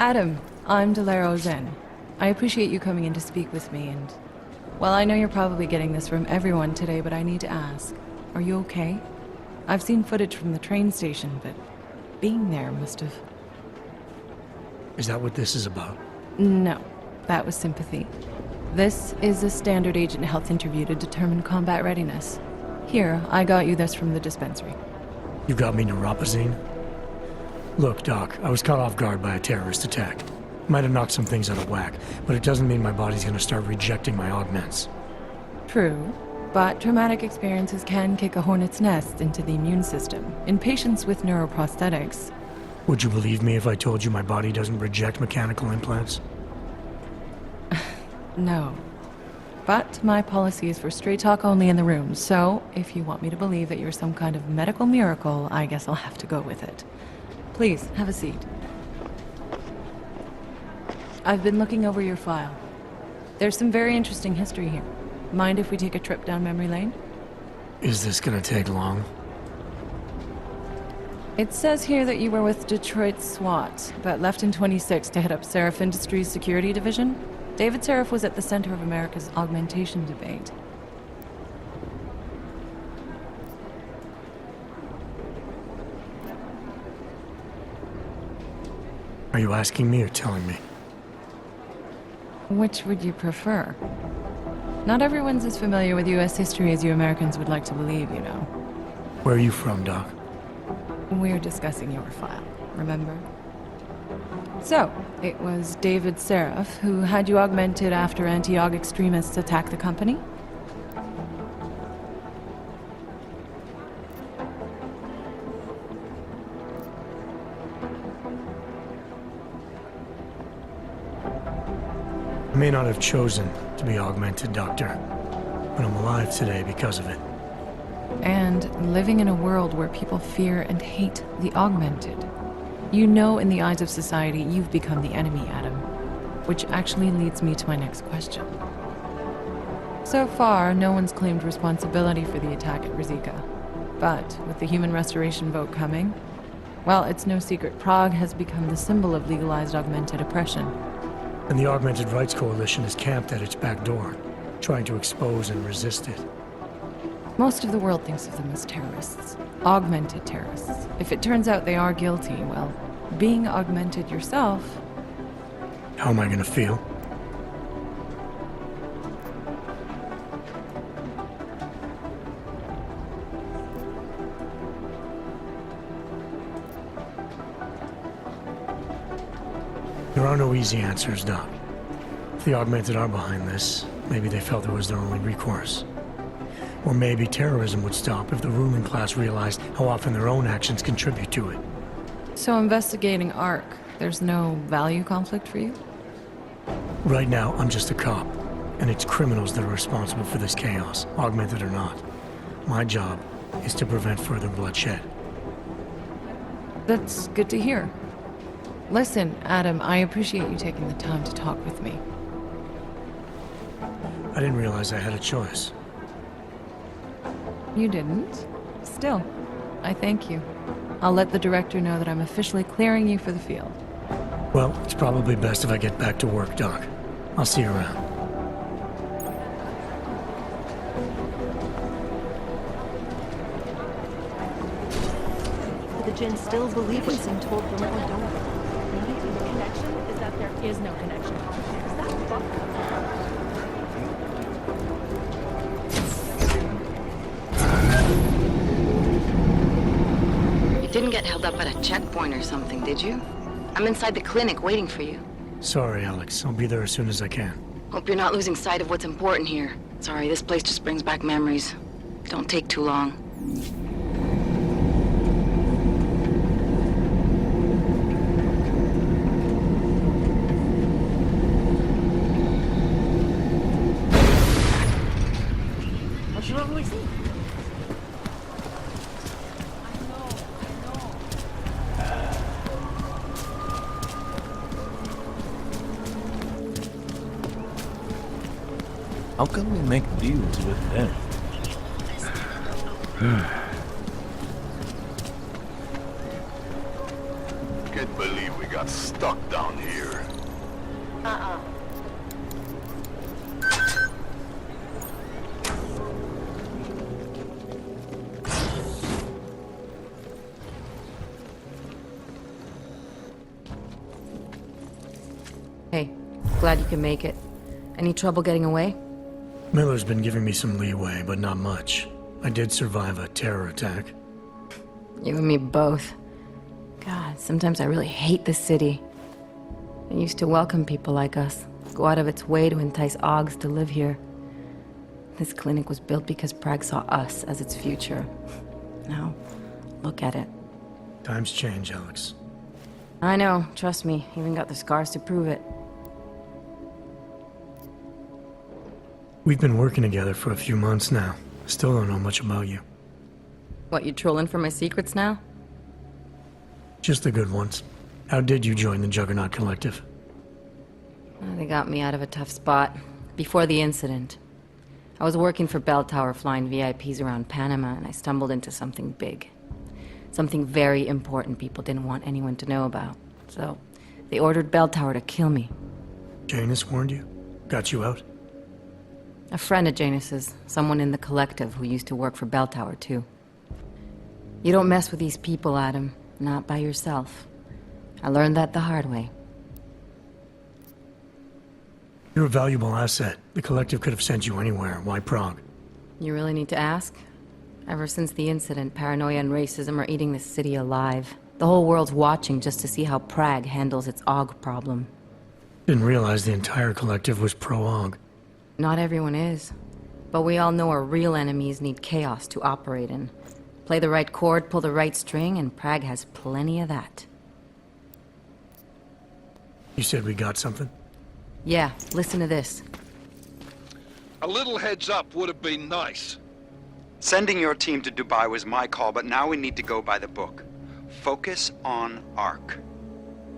Adam, I'm Delaro Zen. I appreciate you coming in to speak with me, and... Well, I know you're probably getting this from everyone today, but I need to ask. Are you okay? I've seen footage from the train station, but being there must have... Is that what this is about? No, that was sympathy. This is a standard agent health interview to determine combat readiness. Here, I got you this from the dispensary. You got me neuropazine? Look, Doc, I was caught off guard by a terrorist attack. Might have knocked some things out of whack, but it doesn't mean my body's gonna start rejecting my augments. True, but traumatic experiences can kick a hornet's nest into the immune system. In patients with neuroprosthetics... Would you believe me if I told you my body doesn't reject mechanical implants? No. But my policy is for straight talk only in the room, so if you want me to believe that you're some kind of medical miracle, I guess I'll have to go with it. Please, have a seat. I've been looking over your file. There's some very interesting history here. Mind if we take a trip down memory lane? Is this gonna take long? It says here that you were with Detroit SWAT, but left in 26 to head up Seraph Industries' security division. David Seraph was at the center of America's augmentation debate. Are you asking me or telling me? Which would you prefer? Not everyone's as familiar with U.S. history as you Americans would like to believe, you know. Where are you from, Doc? We're discussing your file, remember? So, it was David Seraph who had you augmented after anti-aug extremists attacked the company? I may not have chosen to be augmented, Doctor, but I'm alive today because of it. And living in a world where people fear and hate the augmented. You know, in the eyes of society, you've become the enemy, Adam. Which actually leads me to my next question. So far, no one's claimed responsibility for the attack at Rizika. But with the human restoration vote coming, well, it's no secret Prague has become the symbol of legalized augmented oppression. And the Augmented Rights Coalition is camped at its back door, trying to expose and resist it. Most of the world thinks of them as terrorists. Augmented terrorists. If it turns out they are guilty, well, being augmented yourself... How am I gonna feel? There are no easy answers, Doc. If the Augmented are behind this, maybe they felt it was their only recourse. Or maybe terrorism would stop if the ruling class realized how often their own actions contribute to it. So investigating ARC, there's no value conflict for you? Right now, I'm just a cop, and it's criminals that are responsible for this chaos, augmented or not. My job is to prevent further bloodshed. That's good to hear. Listen, Adam, I appreciate you taking the time to talk with me. I didn't realize I had a choice. You didn't? Still, I thank you. I'll let the director know that I'm officially clearing you for the field. Well, it's probably best if I get back to work, Doc. I'll see you around. The Jinn still believe what's being told them or don't. The connection is that there is no connection. Is that fuck? You didn't get held up at a checkpoint or something, did you? I'm inside the clinic waiting for you. Sorry, Alex. I'll be there as soon as I can. Hope you're not losing sight of what's important here. Sorry, this place just brings back memories. Don't take too long. How come we make deals with them? Can't believe we got got stuck down here. Hey, glad you can make it. Any trouble getting away? Miller's been giving me some leeway, but not much. I did survive a terror attack. You and me both. God, sometimes I really hate this city. It used to welcome people like us, go out of its way to entice Augs to live here. This clinic was built because Prague saw us as its future. Now, look at it. Times change, Alex. I know, trust me, even got the scars to prove it. We've been working together for a few months now. Still don't know much about you. What, you trolling for my secrets now? Just the good ones. How did you join the Juggernaut Collective? They got me out of a tough spot. Before the incident. I was working for Bell Tower flying VIPs around Panama, and I stumbled into something big. Something very important people didn't want anyone to know about. So, they ordered Bell Tower to kill me. Janus warned you? Got you out? A friend of Janus's, someone in the collective who used to work for Bell Tower, too. You don't mess with these people, Adam. Not by yourself. I learned that the hard way. You're a valuable asset. The collective could have sent you anywhere. Why Prague? You really need to ask? Ever since the incident, paranoia and racism are eating this city alive. The whole world's watching just to see how Prague handles its AUG problem. Didn't realize the entire collective was pro-AUG. Not everyone is. But we all know our real enemies need chaos to operate in. Play the right chord, pull the right string, and Prague has plenty of that. You said we got something? Yeah, listen to this. A little heads up would have been nice. Sending your team to Dubai was my call, but now we need to go by the book. Focus on Ark.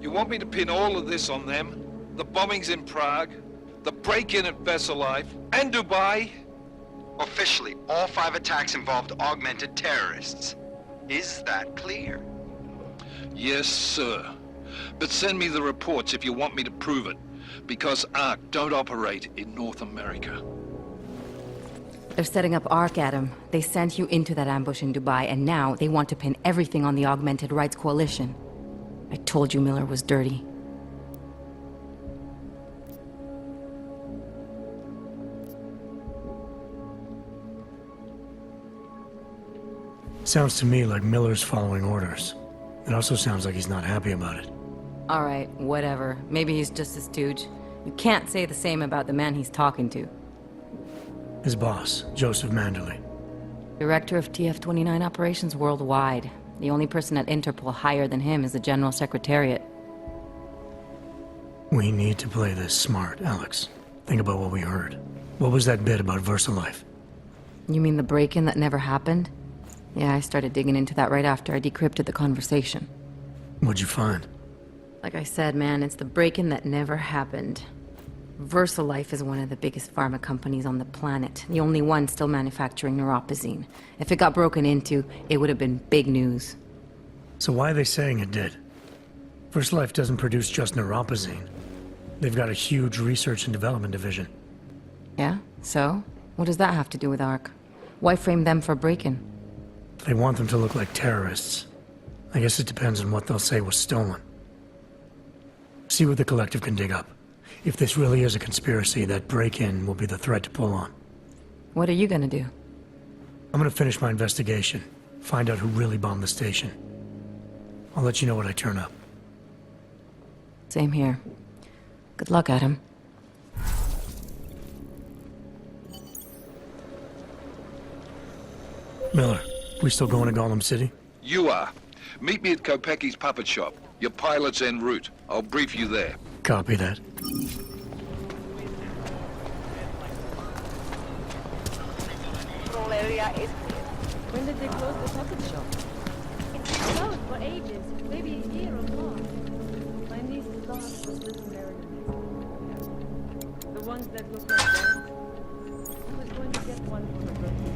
You want me to pin all of this on them? The bombings in Prague, the break-in at Vessel Life, and Dubai? Officially, all 5 attacks involved augmented terrorists. Is that clear? Yes, sir. But send me the reports if you want me to prove it, because Ark don't operate in North America. They're setting up Ark, Adam. They sent you into that ambush in Dubai, and now they want to pin everything on the Augmented Rights Coalition. I told you Miller was dirty. Sounds to me like Miller's following orders. It also sounds like he's not happy about it. All right, whatever. Maybe he's just a stooge. You can't say the same about the man he's talking to. His boss, Joseph Manderley. Director of TF-29 operations worldwide. The only person at Interpol higher than him is the General Secretariat. We need to play this smart, Alex. Think about what we heard. What was that bit about VersaLife? You mean the break-in that never happened? Yeah, I started digging into that right after I decrypted the conversation. What'd you find? Like I said, man, it's the break-in that never happened. VersaLife is one of the biggest pharma companies on the planet. The only one still manufacturing neuropozyne. If it got broken into, it would have been big news. So why are they saying it did? VersaLife doesn't produce just neuropozyne. They've got a huge research and development division. Yeah? So? What does that have to do with ARC? Why frame them for break-in? They want them to look like terrorists. I guess it depends on what they'll say was stolen. See what the collective can dig up. If this really is a conspiracy, that break-in will be the thread to pull on. What are you gonna do? I'm gonna finish my investigation. Find out who really bombed the station. I'll let you know when I turn up. Same here. Good luck, Adam. Miller, we still going to Gollum City? You are. Meet me at Kopecki's puppet shop. Your pilot's en route. I'll brief you there. Copy that. When did they close the puppet shop? It's been closed for ages, maybe a year or more. My niece's dog was living there in the The ones that look like that. I was going to get one for her birthday.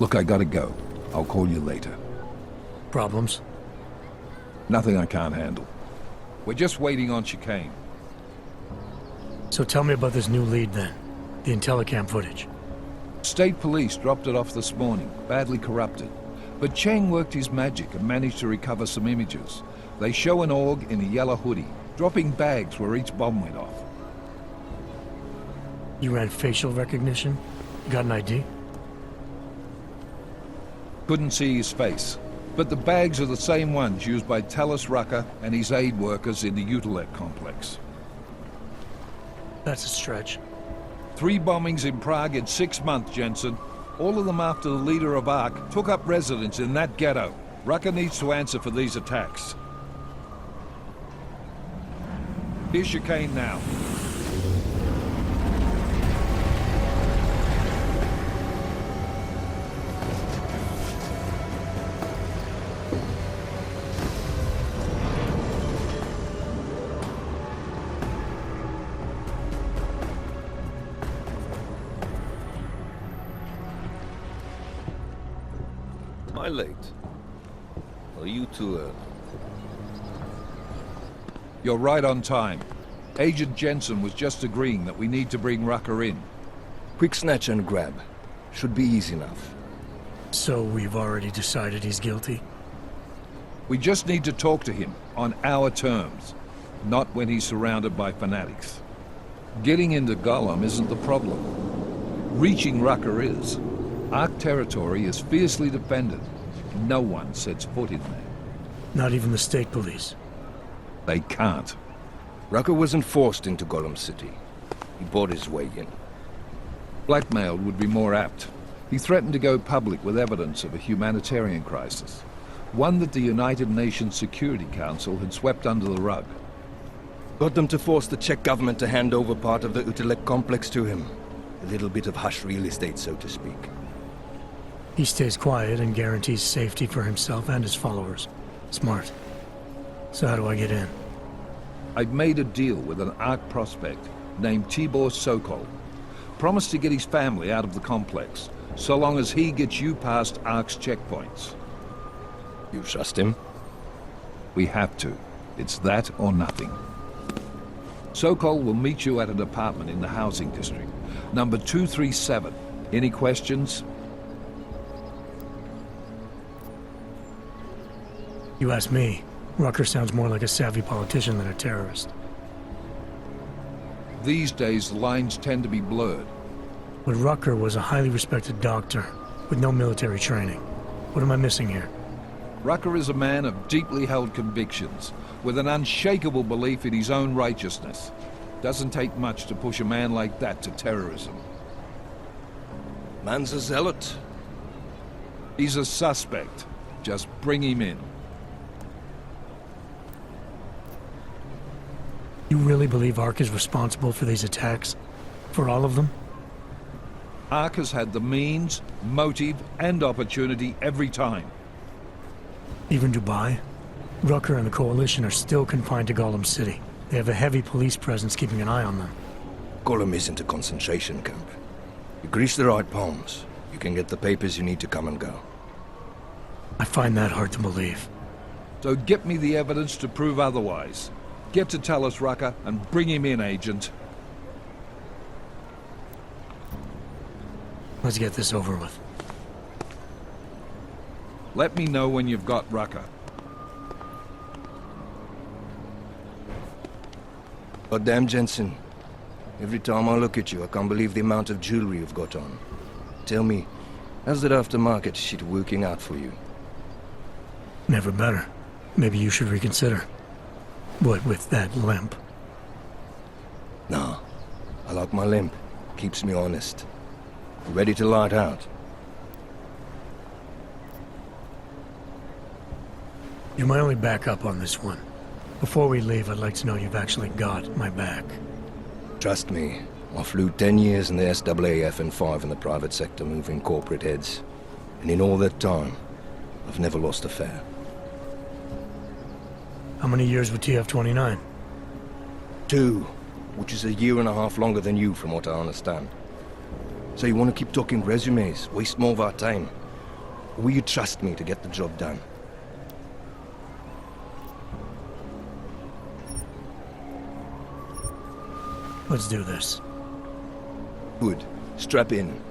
Look, I gotta go. I'll call you later. Problems? Nothing I can't handle. We're just waiting on chicane. So tell me about this new lead then. The Intellicam footage. State police dropped it off this morning, badly corrupted. But Cheng worked his magic and managed to recover some images. They show an org in a yellow hoodie, dropping bags where each bomb went off. You ran facial recognition? You got an ID? Couldn't see his face. But the bags are the same ones used by Talos Rucker and his aid workers in the Utilec complex. That's a stretch. 3 bombings in Prague in 6 months, Jensen. All of them after the leader of ARC took up residence in that ghetto. Rucker needs to answer for these attacks. Here's chicane now. Am I late? Are you too early? You're right on time. Agent Jensen was just agreeing that we need to bring Rucker in. Quick snatch and grab. Should be easy enough. So we've already decided he's guilty? We just need to talk to him on our terms, not when he's surrounded by fanatics. Getting into Gollum isn't the problem. Reaching Rucker is. ARC territory is fiercely defended. No one sets foot in there. Not even the state police? They can't. Rucker wasn't forced into Gollum City. He bought his way in. Blackmailed would be more apt. He threatened to go public with evidence of a humanitarian crisis. One that the United Nations Security Council had swept under the rug. Got them to force the Czech government to hand over part of the Utilec complex to him. A little bit of hush real estate, so to speak. He stays quiet and guarantees safety for himself and his followers. Smart. So how do I get in? I've made a deal with an ARC prospect named Tibor Sokol. Promised to get his family out of the complex, so long as he gets you past ARC's checkpoints. You trust him? We have to. It's that or nothing. Sokol will meet you at an apartment in the housing district. Number 237. Any questions? You ask me. Rucker sounds more like a savvy politician than a terrorist. These days, the lines tend to be blurred. But Rucker was a highly respected doctor, with no military training. What am I missing here? Rucker is a man of deeply held convictions, with an unshakable belief in his own righteousness. Doesn't take much to push a man like that to terrorism. Man's a zealot. He's a suspect. Just bring him in. You really believe ARC is responsible for these attacks? For all of them? ARC has had the means, motive, and opportunity every time. Even Dubai? Rucker and the Coalition are still confined to Gollum City. They have a heavy police presence keeping an eye on them. Gollum isn't a concentration camp. You grease the right palms, you can get the papers you need to come and go. I find that hard to believe. So get me the evidence to prove otherwise. Get to Talos Rucker and bring him in, Agent. Let's get this over with. Let me know when you've got Rucker. Goddamn, Jensen. Every time I look at you, I can't believe the amount of jewelry you've got on. Tell me, how's that aftermarket shit working out for you? Never better. Maybe you should reconsider. What with that limp? Nah, I like my limp. Keeps me honest. Ready to light out. You're my only backup on this one. Before we leave, I'd like to know you've actually got my back. Trust me, I flew 10 years in the SAAF and 5 in the private sector moving corporate heads. And in all that time, I've never lost a fare. How many years with TF-29? 2, which is a year and a half longer than you from what I understand. So you want to keep talking resumes, waste more of our time? Will you trust me to get the job done? Let's do this. Good. Strap in.